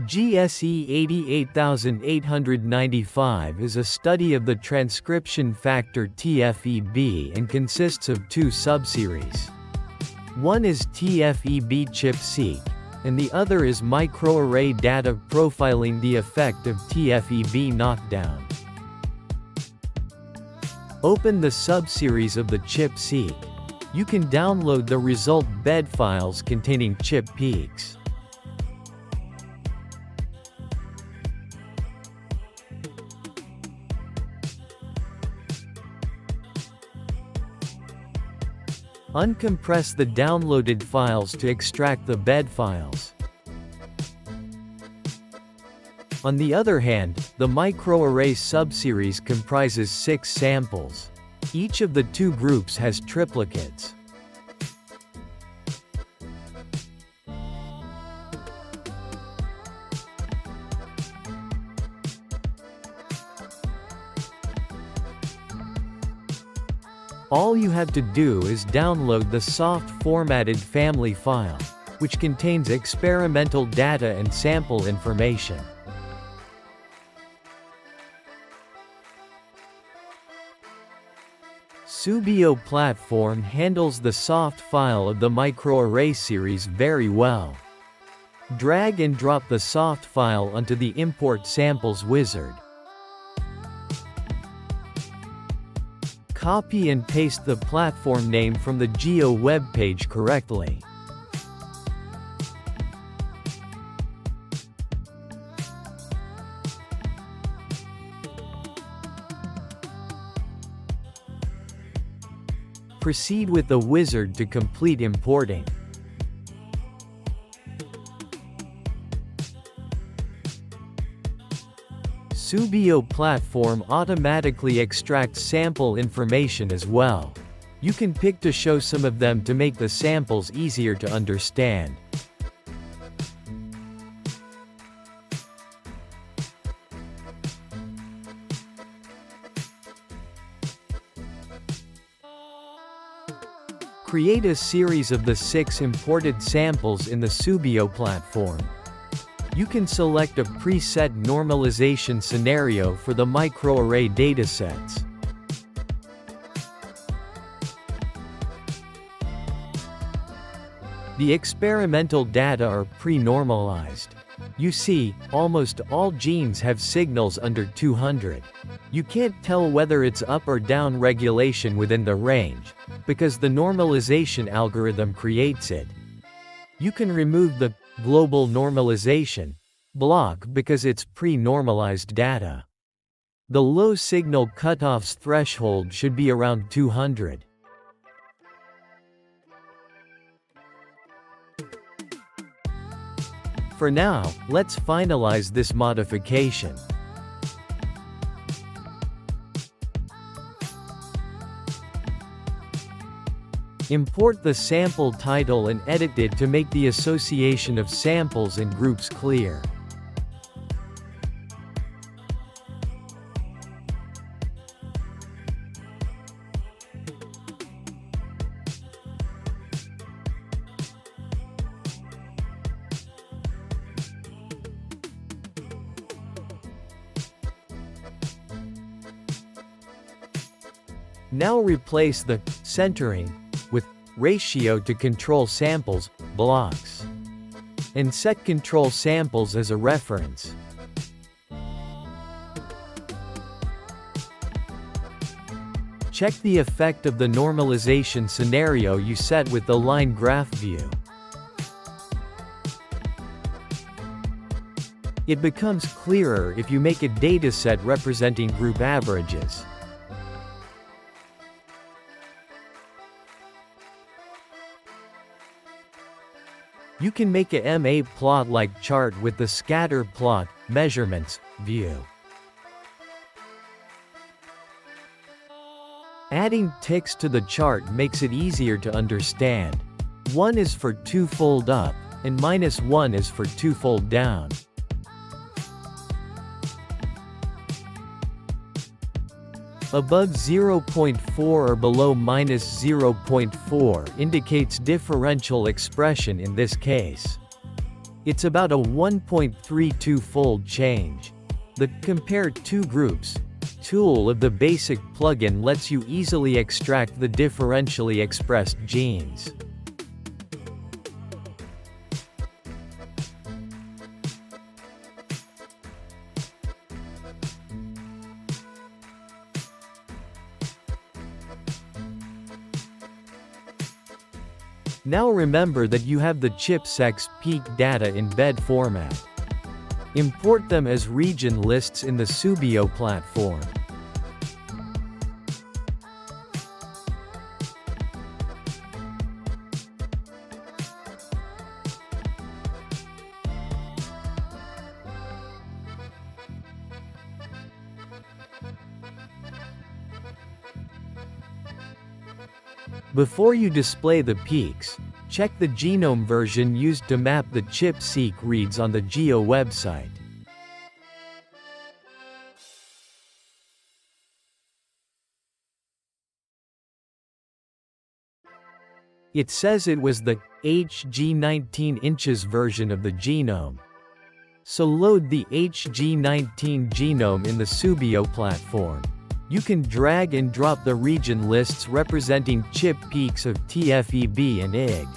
GSE 88895 is a study of the transcription factor TFEB and consists of two subseries. One is TFEB ChIP-Seq, and the other is microarray data profiling the effect of TFEB knockdown. Open the subseries of the ChIP-Seq. You can download the result bed files containing chip peaks. Uncompress the downloaded files to extract the bed files. On the other hand, the microarray subseries comprises 6 samples. Each of the 2 groups has triplicates. All you have to do is download the soft formatted family file, which contains experimental data and sample information. Subio Platform handles the soft file of the microarray series very well. Drag and drop the soft file onto the Import Samples wizard. Copy and paste the platform name from the Geo web page correctly. Proceed with the wizard to complete importing. Subio Platform automatically extracts sample information as well. You can pick to show some of them to make the samples easier to understand. Create a series of the 6 imported samples in the Subio platform. You can select a preset normalization scenario for the microarray datasets. The experimental data are pre-normalized. You see, almost all genes have signals under 200. You can't tell whether it's up or down regulation within the range, because the normalization algorithm creates it. You can remove the global normalization block because it's pre-normalized data. The low signal cutoff's threshold should be around 200. For now, let's finalize this modification. Import the sample title and edit it to make the association of samples and groups clear. Now replace the centering with ratio to control samples blocks, and set control samples as a reference. Check the effect of the normalization scenario you set with the line graph view. It becomes clearer if you make a dataset representing group averages. You can make a MA plot-like chart with the scatter plot measurements view. Adding ticks to the chart makes it easier to understand. 1 is for twofold up, and -1 is for twofold down. Above 0.4 or below -0.4 indicates differential expression in this case. It's about a 1.32-fold change. The Compare Two Groups tool of the basic plugin lets you easily extract the differentially expressed genes. Now remember that you have the ChIP-Seq data in bed format. Import them as region lists in the Subio platform. Before you display the peaks, check the genome version used to map the ChIP-Seq reads on the GEO website. It says it was the HG19 inches version of the genome. So load the HG19 genome in the Subio platform. You can drag and drop the region lists representing ChIP peaks of TFEB and IG.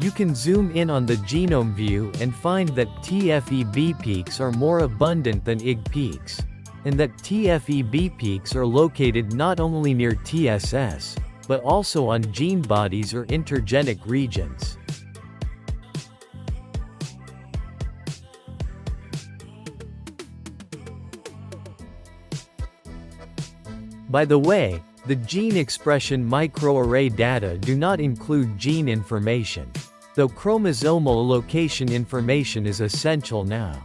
You can zoom in on the genome view and find that TFEB peaks are more abundant than IG peaks, and that TFEB peaks are located not only near TSS, but also on gene bodies or intergenic regions. By the way, the gene expression microarray data do not include gene information, though chromosomal location information is essential now.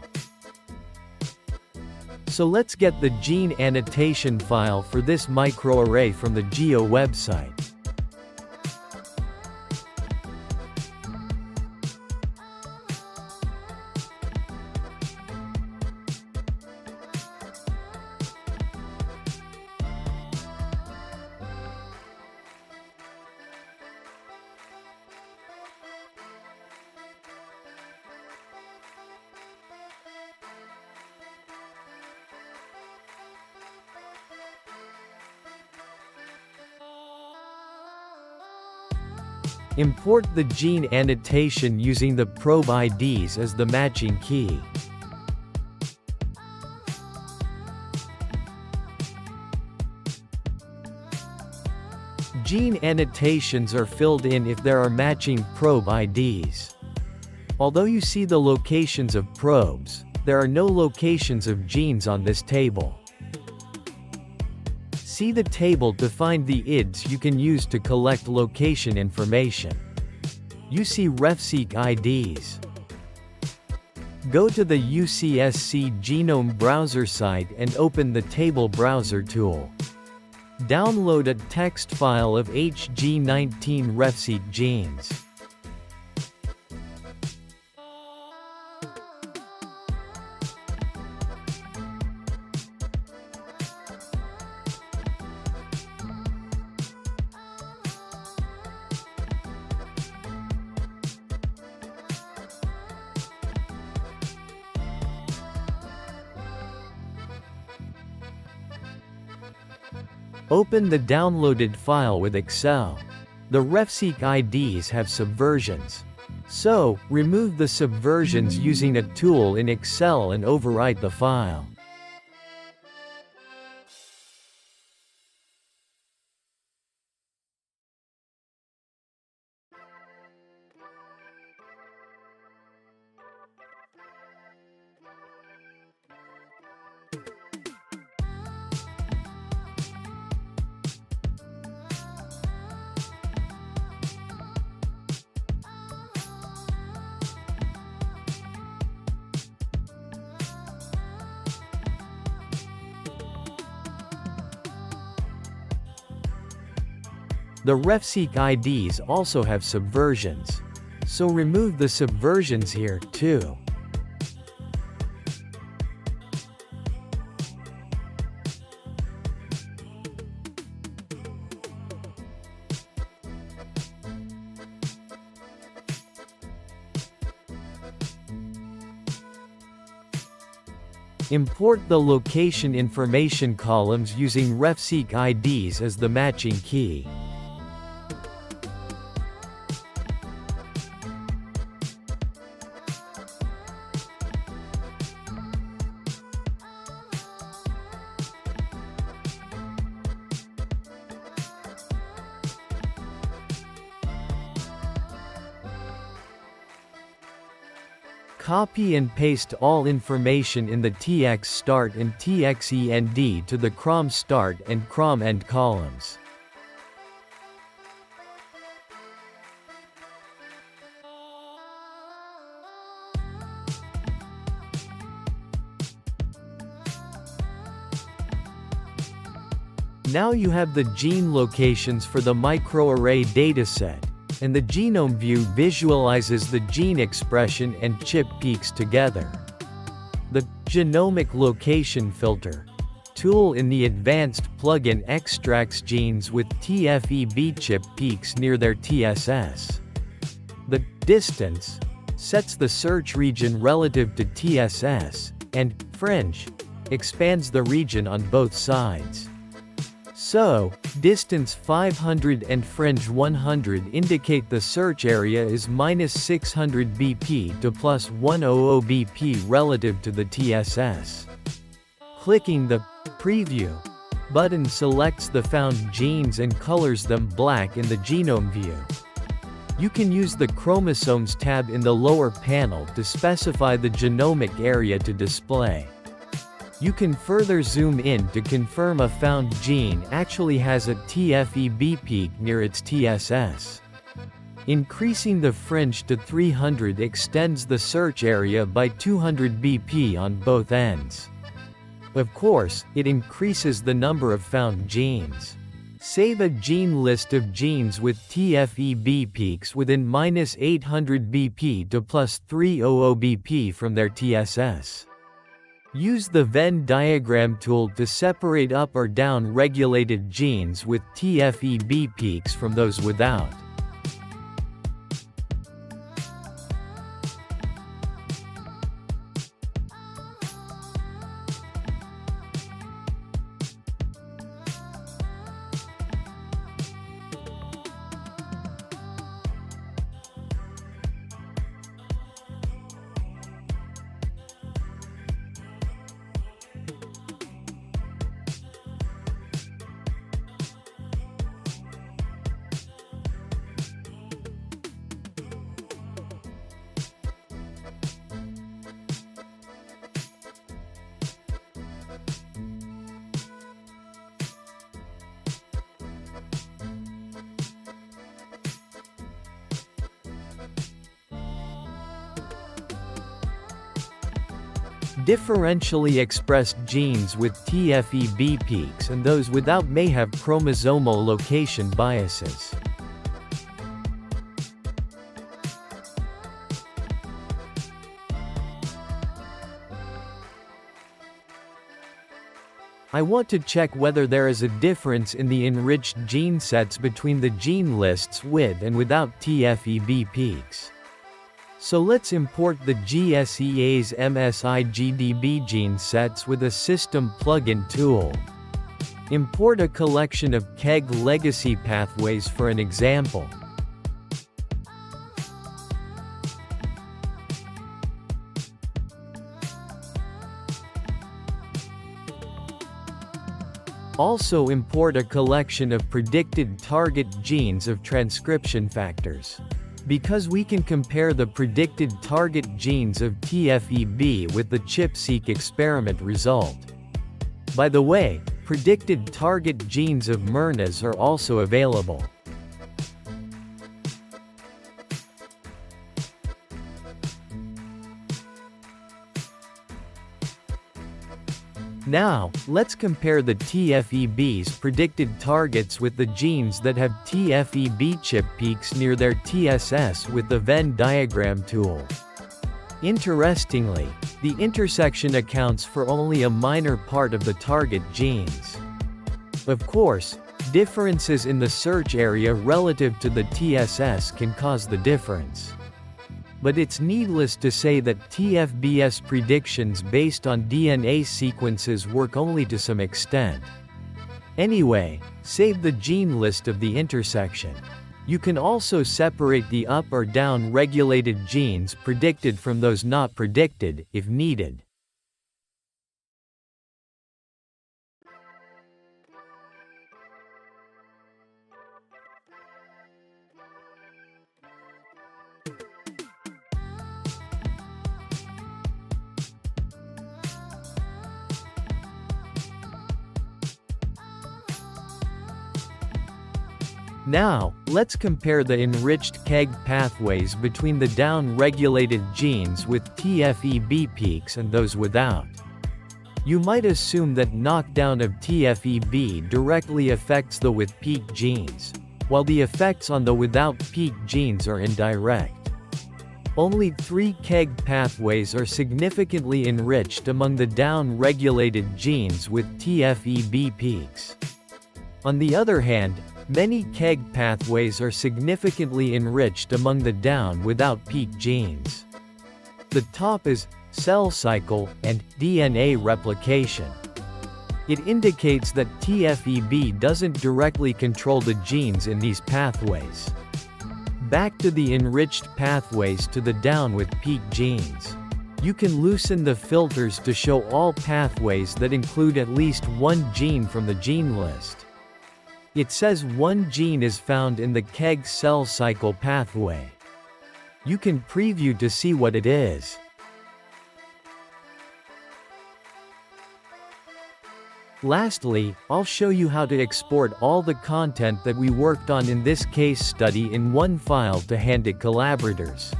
So let's get the gene annotation file for this microarray from the GEO website. Import the gene annotation using the probe IDs as the matching key. Gene annotations are filled in if there are matching probe IDs. Although you see the locations of probes, there are no locations of genes on this table. See the table to find the IDs you can use to collect location information. You see RefSeq IDs. Go to the UCSC Genome Browser site and open the Table Browser tool. Download a text file of HG19 RefSeq genes. Open the downloaded file with Excel. The RefSeq IDs have subversions. So, remove the subversions using a tool in Excel and overwrite the file. The RefSeq IDs also have subversions. So remove the subversions here, too. Import the location information columns using refseq IDs as the matching key. Copy and paste all information in the tx-start and tx-end to the crom-start and crom-end columns. Now you have the gene locations for the microarray dataset, and the genome view visualizes the gene expression and ChIP peaks together. The Genomic Location Filter tool in the advanced plugin extracts genes with TFEB ChIP peaks near their TSS. The Distance sets the search region relative to TSS, and Fringe expands the region on both sides. So, distance 500 and fringe 100 indicate the search area is -600 BP to +100 BP relative to the TSS. Clicking the Preview button selects the found genes and colors them black in the genome view. You can use the Chromosomes tab in the lower panel to specify the genomic area to display. You can further zoom in to confirm a found gene actually has a TFEB peak near its TSS. Increasing the fringe to 300 extends the search area by 200 BP on both ends. Of course, it increases the number of found genes. Save a gene list of genes with TFEB peaks within -800 BP to +300 BP from their TSS. Use the Venn diagram tool to separate up or down regulated genes with TFEB peaks from those without. Differentially expressed genes with TFEB peaks and those without may have chromosomal location biases. I want to check whether there is a difference in the enriched gene sets between the gene lists with and without TFEB peaks. So let's import the GSEA's MSIGDB gene sets with a system plugin tool. Import a collection of KEGG legacy pathways for an example. Also import a collection of predicted target genes of transcription factors. Because we can compare the predicted target genes of TFEB with the ChIP-Seq experiment result. By the way, predicted target genes of mRNAs are also available. Now, let's compare the TFEB's predicted targets with the genes that have TFEB ChIP peaks near their TSS with the Venn diagram tool. Interestingly, the intersection accounts for only a minor part of the target genes. Of course, differences in the search area relative to the TSS can cause the difference. But it's needless to say that TFBS predictions based on DNA sequences work only to some extent. Anyway, save the gene list of the intersection. You can also separate the up or down regulated genes predicted from those not predicted, if needed. Now, let's compare the enriched KEGG pathways between the down-regulated genes with TFEB peaks and those without. You might assume that knockdown of TFEB directly affects the with peak genes, while the effects on the without peak genes are indirect. Only 3 KEGG pathways are significantly enriched among the down-regulated genes with TFEB peaks. On the other hand, many KEGG pathways are significantly enriched among the down without peak genes. The top is cell cycle and DNA replication. It indicates that TFEB doesn't directly control the genes in these pathways. Back to the enriched pathways to the down with peak genes. You can loosen the filters to show all pathways that include at least one gene from the gene list. It says one gene is found in the KEGG cell cycle pathway. You can preview to see what it is. Lastly, I'll show you how to export all the content that we worked on in this case study in one file to hand it collaborators.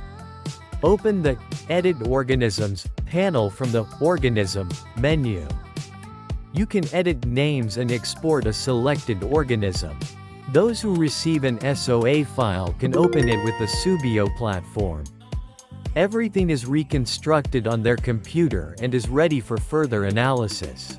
Open the Edit Organisms panel from the Organism menu. You can edit names and export a selected organism. Those who receive an SOA file can open it with the Subio Platform. Everything is reconstructed on their computer and is ready for further analysis.